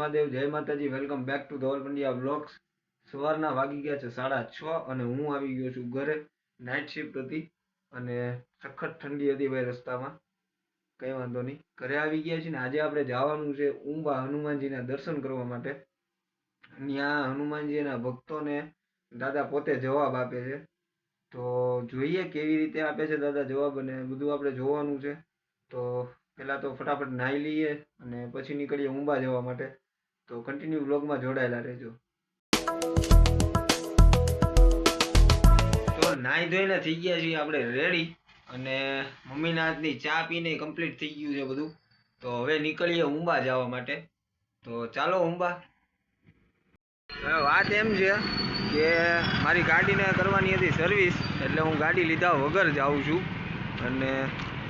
મહાદેવ, જય માતાજી. Welcome back to Dhaval Pandya blogs. સવારના વાગી ગયા છે 6:30 અને હું આવી ગયો છું ઘરે. નાઇટ શિફ્ટ હતી અને સખત ઠંડી હતી ભાઈ રસ્તામાં. કંઈ વાંધો નહીં, ઘરે આવી ગયા છીએ ને આજે આપણે જવાનું છે ઉંબા હનુમાનજીના દર્શન કરવા માટે. ત્યાં હનુમાનજીના ભક્તોને દાદા પોતે જવાબ આપે છે. તો જોઈએ કેવી રીતે આપે છે દાદા જવાબ, અને બધું આપણે જોવાનું છે. તો પહેલાં તો ફટાફટ નાહી લઈએ અને પછી નીકળીએ ઉંબા જવા માટે. તો કન્ટિન્યુ વ્લોગમાં જોડાયેલા રહેજો. તો નાહી ધોઈને થઈ ગયા છીએ આપણે રેડી, અને મમ્મીના હાથની ચા પીને કમ્પ્લીટ થઈ ગયું છે બધું. તો હવે નીકળીએ ઉંબા જવા માટે. તો ચાલો ઉંબા. હવે વાત એમ છે કે મારી ગાડીને કરવાની હતી સર્વિસ, એટલે હું ગાડી લીધા વગર જાઉં છું. અને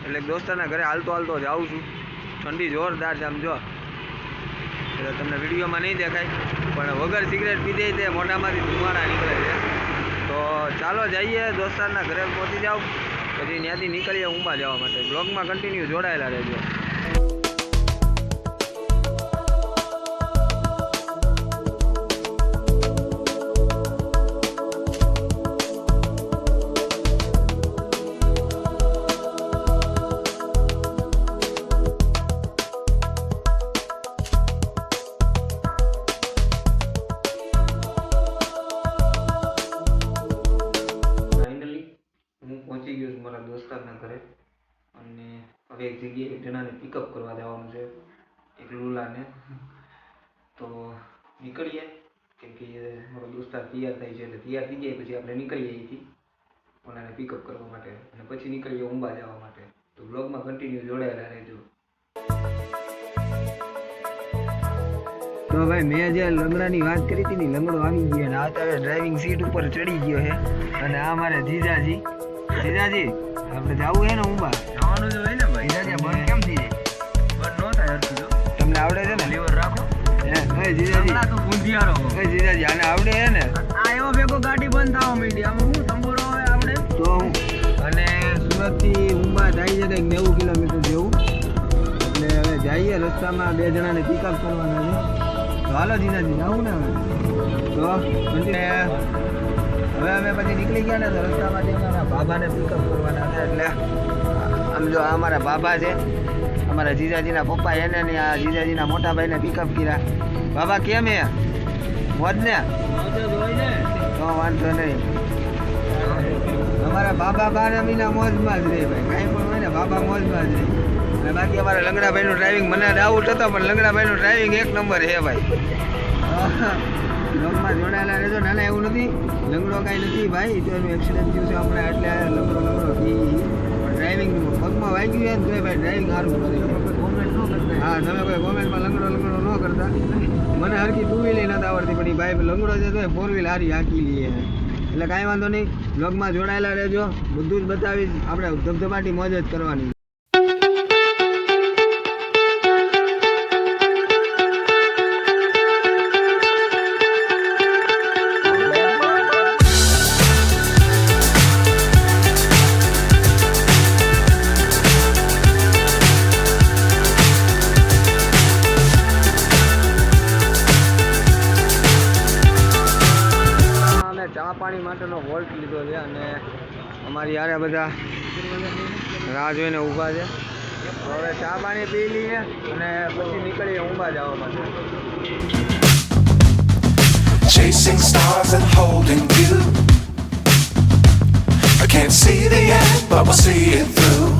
એટલે દોસ્તારના ઘરે હાલતો હાલતો જાઉં છું. ઠંડી જોરદાર છે આમ જો, એટલે તમને વિડીયોમાં નહીં દેખાય, પણ વગર સિગરેટ પીધે તે મોઢામાંથી ધુમાડા નીકળે છે. તો ચાલો જઈએ, દોસ્તારના ઘરે પહોંચી જાઓ, પછી ત્યાંથી નીકળીએ ઉંબા જવા માટે. બ્લોગમાં કન્ટિન્યુ જોડાયેલા રહેજો. દોસ્તારના ઘરે, અને હવે એક જગ્યાએ એક જણાને પિકઅપ કરવા જવાનું છે, એક લુલાને. તો નીકળીએ, કેમ કે મારો દોસ્તાર તૈયાર થાય છે, એટલે તૈયાર થઈ જાય પછી આપણે નીકળીએ અહીંથી ઓલાને પિકઅપ કરવા માટે, અને પછી નીકળીએ ઉંબા જવા માટે. તો બ્લોગમાં કન્ટિન્યુ જોડાયેલા રહેજો. તો ભાઈ મેં જે લંગડાની વાત કરી હતી ને, લંગડો આવી ગયો અને અત્યારે ડ્રાઇવિંગ સીટ ઉપર ચડી ગયો છે. અને આ મારે જીજાજી. જીજાજી આપણે જવું છે ને ઉંબા? જવાનું જ હોય ને ભાઈ. જીજાજી બંધ કેમ થઈ જાય? બંધ ન થાય હરખું જો. તમને આવડે છે ને? લીવર રાખો. હે જીજાજી તો ભૂંધિયારો. હે જીજાજી આને આવડે છે ને? આ એવો ભેગો ગાડી બંધ થવા માંડી. આમાં હું તંબોરો હવે આવડે તો હું. અને સુરતથી ઉંબા જાય છે કંઈક 90 કિલોમીટર જેવું. એટલે હવે જઈએ, રસ્તામાં 2 જણાને પિકઅપ કરવાના છે. તો હાલો જીજાજી આવું ને હવે. તો હવે અમે પછી નીકળી ગયા ને, તો રસ્તામાંથી અમારા બાબાને પિકઅપ કરવાના હતા. એટલે આમ જો આ અમારા બાબા છે, અમારા જીજાજીના પપ્પા, એને ને આ જીજાજીના મોટા ભાઈને પિકઅપ કર્યા. બાબા કેમ હે? મોજ ને? તો વાંધો નહીં. અમારા બાબા 12 મહિના મોજમાં જ રહે ભાઈ, કાંઈ પણ હોય ને બાબા મોજમાં જ રહે. અને બાકી અમારા લંગડાભાઈનું ડ્રાઇવિંગ, મને ડાઉટ હતો પણ લંગડાભાઈનું ડ્રાઇવિંગ 1 નંબર છે ભાઈ. બ્લોગમાં જોડાયેલા રહેજો. ના ના એવું નથી, લંગડો કાંઈ નથી ભાઈ, તો એનું એક્સિડન્ટ થયું છે હમણાં, એટલે લંગડો ડ્રાઇવિંગ પગમાં વાગ્યું છે ને તો ભાઈ ડ્રાઇવિંગ સારું કરે. હા, તમે કોઈ કોમેન્ટમાં લંગડો ન કરતા. મને હરકી 2 વ્હીલ નથી આવડતી, પણ એ ભાઈ લંગડો છે તો 4 વ્હીલ હારી હાંકી લઈએ. એટલે કાંઈ વાંધો નહીં, બ્લોગમાં જોડાયેલા રહેજો. બધું જ બતાવીશ, આપણે ધબધબાટી મોજ જ કરવાની. ચા પાણી માટેનો વોલ્ટ લીધો છે, અને અમારી યારે બધા રાહ જોઈને ઊભા છે. તો હવે ચા પાણી પી લઈએ અને પછી નીકળીએ ઉંબા જવા માટે. Chasing stars and holding you. I can't see the end, but we'll see it through.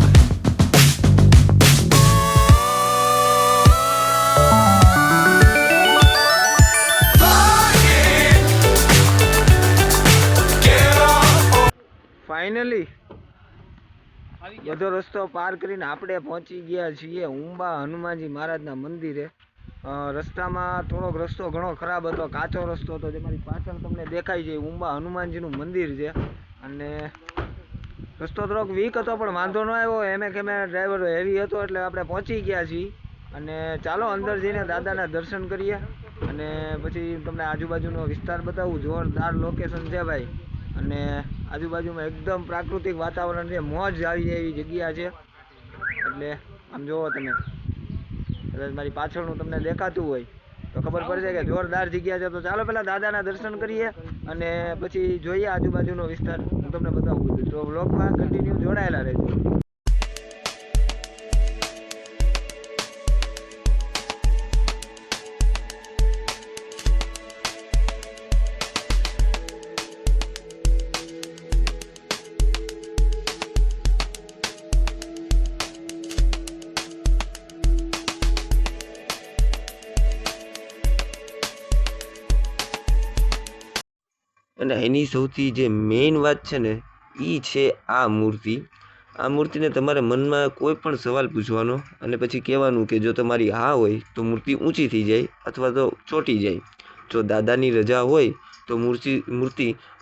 Finally બધો રસ્તો પાર કરીને આપણે પહોંચી ગયા છીએ ઉંબા હનુમાનજી મહારાજના મંદિરે. રસ્તામાં થોડોક રસ્તો ઘણો ખરાબ હતો, કાચો રસ્તો હતો, જે મારી પાછળ તમને દેખાય છે ઉંબા હનુમાનજીનું મંદિર છે. અને રસ્તો થોડોક વીક હતો પણ વાંધો ન આવ્યો, એમે ડ્રાઈવર હેવી હતો એટલે આપણે પહોંચી ગયા છીએ. અને ચાલો અંદર જઈને દાદાના દર્શન કરીએ, અને પછી તમને આજુબાજુનો વિસ્તાર બતાવું. જોરદાર લોકેશન છે ભાઈ, અને આજુબાજુમાં એકદમ પ્રાકૃતિક વાતાવરણ છે, મોજ આવી જાય એવી જગ્યા છે. એટલે આમ જોવો તમે, કદાચ મારી પાછળનું તમને દેખાતું હોય તો ખબર પડશે કે જોરદાર જગ્યા છે. તો ચાલો પહેલા દાદાના દર્શન કરીએ અને પછી જોઈએ આજુબાજુનો વિસ્તાર. હું તમને બતાવું બધું. તો વ્લોગમાં કન્ટિન્યુ જોડાયેલા રહેજો. અને એની સૌથી જે મેઇન વાત છે ને એ છે આ મૂર્તિ. આ મૂર્તિને તમારે મનમાં કોઈ પણ સવાલ પૂછવાનો અને પછી કહેવાનું કે જો તમારી હા હોય તો મૂર્તિ ઊંચી થઈ જાય અથવા તો ચોંટી જાય. જો દાદાની રજા હોય તો મૂર્તિ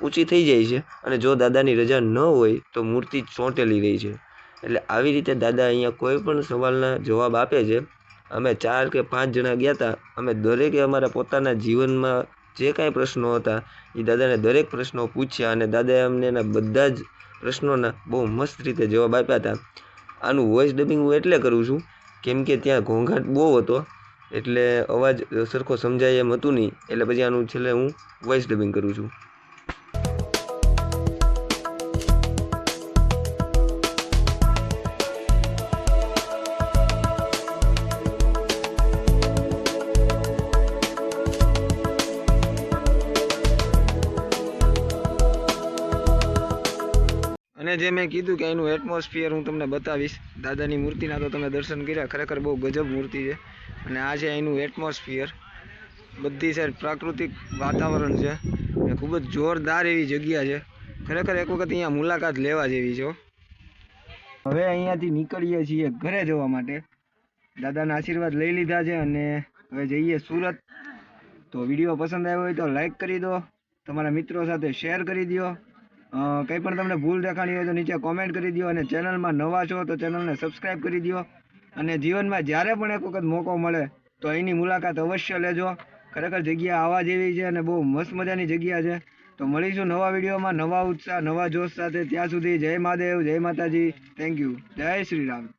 ઊંચી થઈ જાય છે અને જો દાદાની રજા ન હોય તો મૂર્તિ ચોંટેલી રહી છે. એટલે આવી રીતે દાદા અહીંયા કોઈ પણ સવાલના જવાબ આપે છે. અમે 4 કે 5 જણા ગયા હતા. અમે દરેકે અમારા પોતાના જીવનમાં જે કાંઈ પ્રશ્નો હતા એ દાદાને દરેક પ્રશ્નો પૂછ્યા અને દાદાએ અમને એના બધા જ પ્રશ્નોના બહુ મસ્ત રીતે જવાબ આપ્યા હતા. આનું વોઇસ ડબિંગ હું એટલે કરું છું કેમ કે ત્યાં ઘોંઘાટ બહુ હતો એટલે અવાજ સરખો સમજાય એમ હતું નહીં. એટલે પછી આનું છેલ્લે હું વોઇસ ડબિંગ કરું છું. અને જે મેં કીધું કે એનું એટમોસ્ફિયર હું તમને બતાવીશ. દાદાની મૂર્તિના તો તમે દર્શન કર્યા, ખરેખર બહુ ગજબ મૂર્તિ છે. અને આ છે એનું એટમોસ્ફિયર. બધી સાઈડ પ્રાકૃતિક વાતાવરણ છે અને ખૂબ જ જોરદાર એવી જગ્યા છે. ખરેખર એક વખત અહીંયા મુલાકાત લેવા જેવી છે. હવે અહીંયાથી નીકળીએ છીએ ઘરે જવા માટે. દાદાના આશીર્વાદ લઈ લીધા છે અને હવે જઈએ સુરત. તો વિડીયો પસંદ આવ્યો હોય તો લાઈક કરી દો, તમારા મિત્રો સાથે શેર કરી દો. કંઈ પણ તમને ભૂલ દેખાણી હોય તો નીચે કોમેન્ટ કરી દો. અને ચેનલમાં નવા છો તો ચેનલને સબસ્ક્રાઈબ કરી દો. અને જીવનમાં જ્યારે પણ એક વખત મોકો મળે તો અહીંની મુલાકાત અવશ્ય લેજો. ખરેખર જગ્યા આવા જેવી છે અને બહુ મસ્ત મજાની જગ્યા છે. તો મળીશું નવા વિડીયોમાં, નવા ઉત્સાહ, નવા જોશ સાથે. ત્યાં સુધી જય મહાદેવ, જય માતાજી. Thank you. જય શ્રી રામ.